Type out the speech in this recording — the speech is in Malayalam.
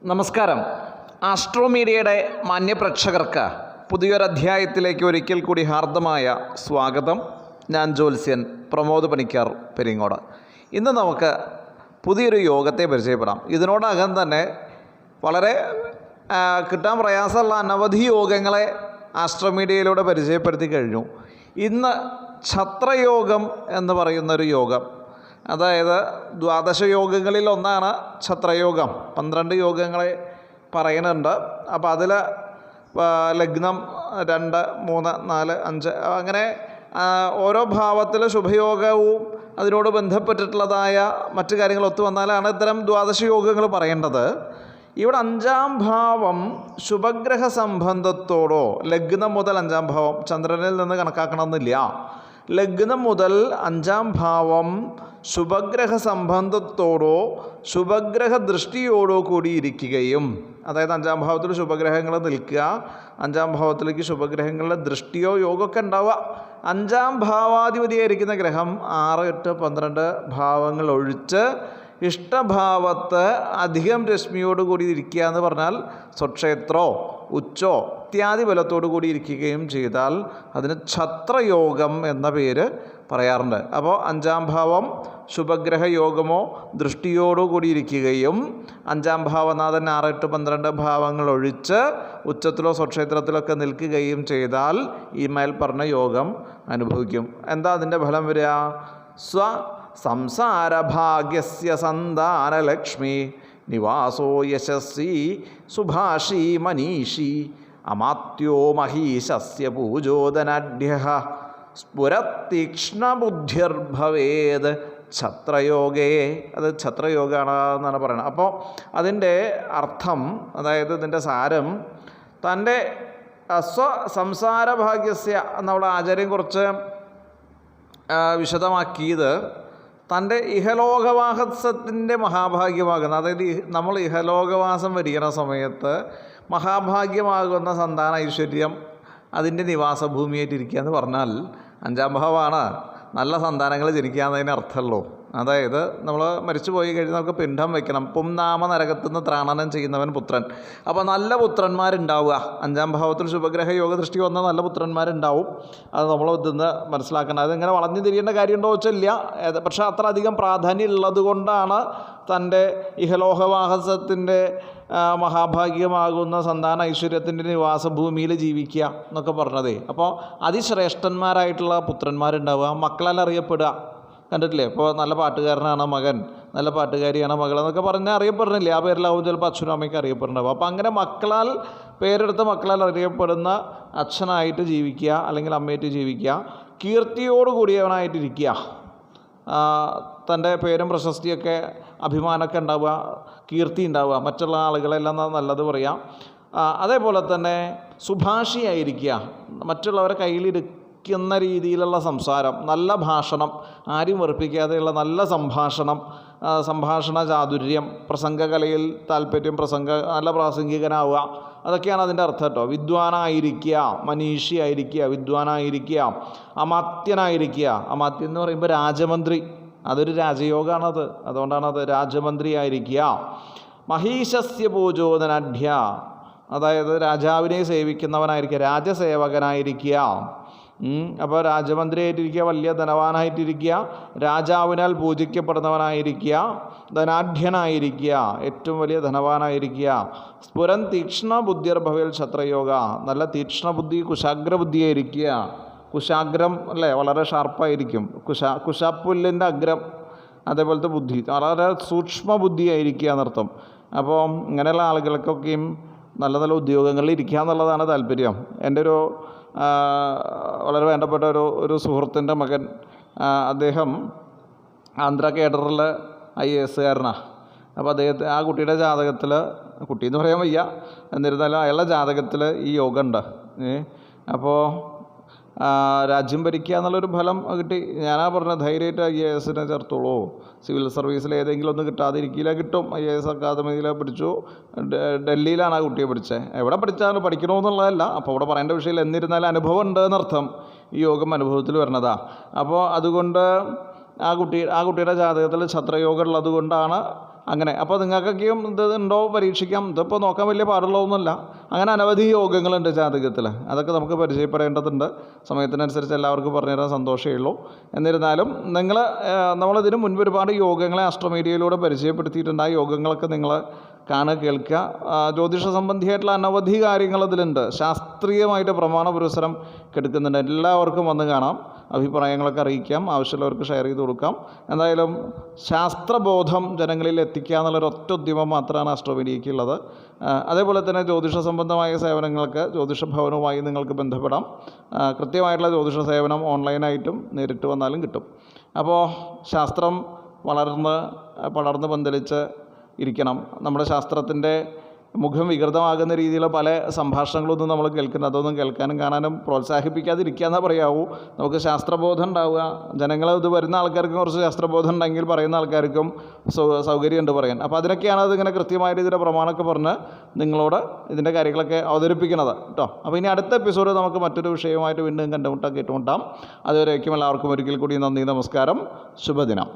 നമസ്കാരം. ആസ്ട്രോമീഡിയയുടെ മാന്യപ്രേക്ഷകർക്ക് പുതിയൊരധ്യായത്തിലേക്ക് ഒരിക്കൽ കൂടി ഹാർദമായ സ്വാഗതം. ഞാൻ ജ്യോത്സ്യൻ പ്രമോദ് പണിക്കർ പെരിങ്ങോട്. ഇന്ന് നമുക്ക് പുതിയൊരു യോഗത്തെ പരിചയപ്പെടാം. ഇതിനോടകം തന്നെ വളരെ കിട്ടാൻ പ്രയാസമുള്ള അനവധി യോഗങ്ങളെ ആസ്ട്രോമീഡിയയിലൂടെ പരിചയപ്പെടുത്തി കഴിഞ്ഞു. ഇന്ന് ഛത്രയോഗം എന്ന് പറയുന്നൊരു യോഗം, അതായത് ദ്വാദശ യോഗങ്ങളിൽ ഒന്നാണ് ഛത്രയോഗം. 12 യോഗങ്ങളെ പറയുന്നുണ്ട്. അപ്പോൾ അതിൽ ലഗ്നം 2, 3, 4, 5 അങ്ങനെ ഓരോ ഭാവത്തിൽ ശുഭയോഗവും അതിനോട് ബന്ധപ്പെട്ടിട്ടുള്ളതായ മറ്റു കാര്യങ്ങൾ ഒത്തു വന്നാലാണ് ഇത്തരം ദ്വാദശ യോഗങ്ങൾ പറയേണ്ടത്. ഇവിടെ 5-ാം ഭാവം ശുഭഗ്രഹ സംബന്ധത്തോടോ, ലഗ്നം മുതൽ 5-ാം ഭാവം ചന്ദ്രനിൽ നിന്ന് കണക്കാക്കണമെന്നില്ല. ലഗ്നം മുതൽ 5-ാം ഭാവം ശുഭഗ്രഹ സംബന്ധത്തോടോ ശുഭഗ്രഹ ദൃഷ്ടിയോടോ കൂടി ഇരിക്കുകയും, അതായത് 5-ാം ഭാവത്തിൽ ശുഭഗ്രഹങ്ങൾ നിൽക്കുക, 5-ാം ഭാവത്തിലേക്ക് ശുഭഗ്രഹങ്ങളുടെ ദൃഷ്ടിയോ യോഗമൊക്കെ ഉണ്ടാവുക. 5-ാം ഭാവാധിപതിയായിരിക്കുന്ന ഗ്രഹം 6, 8, 12 ഭാവങ്ങൾ ഒഴിച്ച് ഇഷ്ടഭാവത്ത് അധികം രശ്മിയോട് കൂടി ഇരിക്കുക എന്ന് പറഞ്ഞാൽ സ്വക്ഷേത്രോ ഉച്ചോ ഇത്യാദി ബലത്തോടു കൂടി ഇരിക്കുകയും ചെയ്താൽ അതിന് ഛത്രയോഗം എന്ന പേര് പറയാറുണ്ട്. അപ്പോൾ 5-ാം ഭാവം ശുഭഗ്രഹ യോഗമോ ദൃഷ്ടിയോടു കൂടി ഇരിക്കുകയും 5-ാം ഭാവനാഥൻ 6, 8, 12 ഭാവങ്ങൾ ഒഴിച്ച് ഉച്ചത്തിലോ സ്വക്ഷേത്രത്തിലൊക്കെ നിൽക്കുകയും ചെയ്താൽ ഈ മേൽ പറഞ്ഞ യോഗം അനുഭവിക്കും. എന്താ അതിൻ്റെ ഫലം വരിക? സംസാരഭാഗ്യസ്യ സന്താനലക്ഷ്മി നിവാസോ യശസ്വി സുഭാഷി മനീഷി അമാത്യോ മഹീശസ്യ പൂജോദനാഢ്യഃ സ്ഫുരതീക്ഷ്ണബുദ്ധിർഭവേത് ഛത്രയോഗേ. അത് ഛത്രയോഗമാണ് എന്നാണ് പറയുന്നത്. അപ്പോൾ അതിൻ്റെ അർത്ഥം, അതായത് ഇതിൻ്റെ സാരം, തൻ്റെ സംസാരഭാഗ്യസ്യ എന്നുള്ള ആചാര്യം കുറച്ച് വിശദമാക്കിയത് തൻ്റെ ഇഹലോകവാസത്തിൻ്റെ മഹാഭാഗ്യമാകുന്ന, അതായത് നമ്മൾ ഇഹലോകവാസം വരികണ സമയത്ത് മഹാഭാഗ്യമാകുന്ന സന്താന ഐശ്വര്യം അതിൻ്റെ നിവാസഭൂമിയായിട്ടിരിക്കുക എന്ന് പറഞ്ഞാൽ 5-ാം ഭാവമാണ് നല്ല സന്താനങ്ങൾ ജനിക്കുക എന്നതിന് അർത്ഥമുള്ളൂ. അതായത് നമ്മൾ മരിച്ചു പോയി കഴിഞ്ഞാൽ നമുക്ക് പിണ്ഡം വയ്ക്കണം. പുംനാമ നരകത്തു നിന്ന് ത്രാണനം ചെയ്യുന്നവൻ പുത്രൻ. അപ്പോൾ നല്ല പുത്രന്മാരുണ്ടാവുക. 5-ാം ഭാവത്തിൽ ശുഭഗ്രഹ യോഗ ദൃഷ്ടി വന്ന നല്ല പുത്രന്മാരുണ്ടാവും. അത് നമ്മൾ ഇതിന്ന് മനസ്സിലാക്കേണ്ടത്. അതിങ്ങനെ വളഞ്ഞു തിരിയേണ്ട കാര്യമുണ്ടോ വെച്ചില്ല, പക്ഷേ അത്ര അധികം പ്രാധാന്യം ഉള്ളത് കൊണ്ടാണ് തൻ്റെ ഇഹലോകവാസത്തിൻ്റെ മഹാഭാഗ്യമാകുന്ന സന്താന ഐശ്വര്യത്തിൻ്റെ നിവാസഭൂമിയിൽ ജീവിക്കുക എന്നൊക്കെ പറഞ്ഞതേ. അപ്പോൾ അതിശ്രേഷ്ഠന്മാരായിട്ടുള്ള പുത്രന്മാരുണ്ടാവുക, മക്കളാൽ അറിയപ്പെടുക. കണ്ടിട്ടില്ലേ? ഇപ്പോൾ നല്ല പാട്ടുകാരനാണ് മകൻ, നല്ല പാട്ടുകാരിയാണ് മകൾ എന്നൊക്കെ പറഞ്ഞാൽ അറിയപ്പെടുന്നില്ലേ? ആ പേരിലാവും ചിലപ്പോൾ അച്ഛനും അമ്മയ്ക്ക് അറിയപ്പെടുന്നുണ്ടാവും. അപ്പോൾ അങ്ങനെ മക്കളാൽ, പേരെടുത്ത മക്കളാൽ അറിയപ്പെടുന്ന അച്ഛനായിട്ട് ജീവിക്കുക, അല്ലെങ്കിൽ അമ്മയായിട്ട് ജീവിക്കുക, കീർത്തിയോട് കൂടിയവനായിട്ടിരിക്കുക, തൻ്റെ പേരും പ്രശസ്തിയൊക്കെ അഭിമാനമൊക്കെ ഉണ്ടാവുക, കീർത്തി ഉണ്ടാവുക, മറ്റുള്ള ആളുകളെല്ലാം നല്ലത് പറയാം. അതേപോലെ തന്നെ സുഭാഷിയായിരിക്കുക, മറ്റുള്ളവരെ കയ്യിലിരിക്കുന്ന രീതിയിലുള്ള സംസാരം, നല്ല ഭാഷണം, ആരും വെറുപ്പിക്കാതെയുള്ള നല്ല സംഭാഷണ ചാതുര്യം, പ്രസംഗകലയിൽ താല്പര്യം, നല്ല പ്രാസംഗികനാവുക, അതൊക്കെയാണ് അതിൻ്റെ അർത്ഥം കേട്ടോ. വിദ്വാനായിരിക്കുക, മനീഷിയായിരിക്കുക, വിദ്വാനായിരിക്കുക, അമാത്യനായിരിക്കുക. അമാത്യൻ എന്ന് പറയുമ്പോൾ രാജമന്ത്രി, അതൊരു രാജയോഗമാണത്, അതുകൊണ്ടാണത് രാജമന്ത്രിയായിരിക്കുക. മഹീശസ്യ പൂജോദനാഢ്യ, അതായത് രാജാവിനെ സേവിക്കുന്നവനായിരിക്കുക, രാജസേവകനായിരിക്കുക. അപ്പോൾ രാജമന്ത്രിയായിട്ടിരിക്കുക, വലിയ ധനവാനായിട്ടിരിക്കുക, രാജാവിനാൽ പൂജിക്കപ്പെടുന്നവനായിരിക്കുക, ധനാഢ്യനായിരിക്കുക, ഏറ്റവും വലിയ ധനവാനായിരിക്കുക. സ്ഫുരൻ തീക്ഷ്ണ ബുദ്ധിർഭവേൽ ഛത്രയോഗ, നല്ല തീക്ഷ്ണബുദ്ധി, കുശാഗ്രബുദ്ധിയായിരിക്കുക. കുശാഗ്രം അല്ലേ, വളരെ ഷാർപ്പായിരിക്കും. കുശാപ്പുല്ലിൻ്റെ അഗ്രം, അതേപോലത്തെ ബുദ്ധി, വളരെ സൂക്ഷ്മ ബുദ്ധിയായിരിക്കുക എന്നർത്ഥം. അപ്പോൾ ഇങ്ങനെയുള്ള ആളുകൾക്കൊക്കെയും നല്ല നല്ല ഉദ്യോഗങ്ങളിൽ ഇരിക്കുക എന്നുള്ളതാണ് താല്പര്യം. എൻ്റെ ഒരു വളരെ വേണ്ടപ്പെട്ട ഒരു സുഹൃത്തിൻ്റെ മകൻ, അദ്ദേഹം ആന്ധ്ര കേഡറിൽ IAS കാരനാണ്. അപ്പോൾ ആ കുട്ടിയുടെ ജാതകത്തിൽ, കുട്ടിയെന്ന് പറയാൻ വയ്യ, എന്നിരുന്നാലും അയാളുടെ ജാതകത്തിൽ ഈ യോഗം ഉണ്ട്. അപ്പോൾ രാജ്യം ഭരിക്കുക എന്നുള്ളൊരു ഫലം കിട്ടി. ഞാനാ പറഞ്ഞത് ധൈര്യമായിട്ട് IASനെ ചേർത്തോളൂ. സിവിൽ സർവീസിൽ ഏതെങ്കിലും ഒന്ന് കിട്ടാതിരിക്കില്ല, കിട്ടും. IAS അക്കാദമിയിൽ പഠിച്ചു. ഡൽഹിയിലാണ് ആ കുട്ടിയെ പഠിച്ചത്. എവിടെ പഠിച്ചാലും പഠിക്കണമെന്നുള്ളതല്ല, അപ്പോൾ അവിടെ പറയേണ്ട വിഷയമില്ല. എന്നിരുന്നാലും അനുഭവം ഉണ്ട് എന്നർത്ഥം. ഈ യോഗം അനുഭവത്തിൽ വരണതാ. അപ്പോൾ അതുകൊണ്ട് ആ കുട്ടിയുടെ ജാതകത്തിൽ ഛത്രയോഗം ഉള്ളത് കൊണ്ടാണ് അങ്ങനെ. അപ്പോൾ നിങ്ങൾക്കൊക്കെയും ഇത് ഉണ്ടോ പരീക്ഷിക്കാം. ഇതിപ്പോൾ നോക്കാൻ വലിയ പാടുള്ളതൊന്നുമല്ല. അങ്ങനെ അനവധി യോഗങ്ങളുണ്ട് ജാതകത്തിൽ. അതൊക്കെ നമുക്ക് പരിചയപ്പെടേണ്ടതുണ്ട്. സമയത്തിനനുസരിച്ച് എല്ലാവർക്കും പറഞ്ഞുതരാൻ സന്തോഷമേ ഉള്ളൂ. എന്നിരുന്നാലും നമ്മളിതിന് മുൻപ് ഒരുപാട് യോഗങ്ങളെ അസ്ട്രോമീഡിയയിലൂടെ പരിചയപ്പെടുത്തിയിട്ടുണ്ട്. ആ യോഗങ്ങളൊക്കെ നിങ്ങൾ കാണുക, കേൾക്കുക. ജ്യോതിഷ സംബന്ധിയായിട്ടുള്ള അനവധി കാര്യങ്ങൾ അതിലുണ്ട്. ശാസ്ത്രീയമായിട്ട് പ്രമാണ പുരസ്സരം കെടുക്കുന്നുണ്ട്. എല്ലാവർക്കും വന്ന് കാണാം, അഭിപ്രായങ്ങളൊക്കെ അറിയിക്കാം, ആവശ്യമുള്ളവർക്ക് ഷെയർ ചെയ്ത് കൊടുക്കാം. എന്തായാലും ശാസ്ത്രബോധം ജനങ്ങളിൽ എത്തിക്കുക എന്നുള്ളൊരു ഒറ്റ ഉദ്യമം മാത്രമാണ് അസ്ട്രോമീഡിയയ്ക്കുള്ളത്. അതേപോലെ തന്നെ ജ്യോതിഷ സംബന്ധമായ സേവനങ്ങൾക്ക് ജ്യോതിഷ ഭവനവുമായി നിങ്ങൾക്ക് ബന്ധപ്പെടാം. കൃത്യമായിട്ടുള്ള ജ്യോതിഷ സേവനം ഓൺലൈനായിട്ടും നേരിട്ട് വന്നാലും കിട്ടും. അപ്പോൾ ശാസ്ത്രം പടർന്ന് പന്തലിച്ച് ഇരിക്കണം. നമ്മുടെ ശാസ്ത്രത്തിൻ്റെ മുഖം വികൃതമാകുന്ന രീതിയിലുള്ള പല സംഭാഷണങ്ങളൊന്നും നമ്മൾ കേൾക്കുന്നത്, അതൊന്നും കേൾക്കാനും കാണാനും പ്രോത്സാഹിപ്പിക്കാതിരിക്കുക എന്നേ പറയാവൂ. നമുക്ക് ശാസ്ത്രബോധം ഉണ്ടാവുക. ഇത് വരുന്ന ആൾക്കാർക്കും കുറച്ച് ശാസ്ത്രബോധം ഉണ്ടെങ്കിൽ പറയുന്ന ആൾക്കാർക്കും സൗകര്യമുണ്ട് പറയാൻ. അപ്പോൾ അതിനൊക്കെയാണ് അതിങ്ങനെ കൃത്യമായിട്ട് ഇതിൻ്റെ പ്രമാണമൊക്കെ പറഞ്ഞ് നിങ്ങളോട് ഇതിൻ്റെ കാര്യങ്ങളൊക്കെ അവതരിപ്പിക്കുന്നത് കേട്ടോ. അപ്പോൾ ഇനി അടുത്ത എപ്പിസോഡ് നമുക്ക് മറ്റൊരു വിഷയമായിട്ട് വീണ്ടും കേട്ടുമുട്ടാം. അതുവരേക്കും എല്ലാവർക്കും ഒരിക്കൽ കൂടി നന്ദി, നമസ്കാരം, ശുഭദിനം.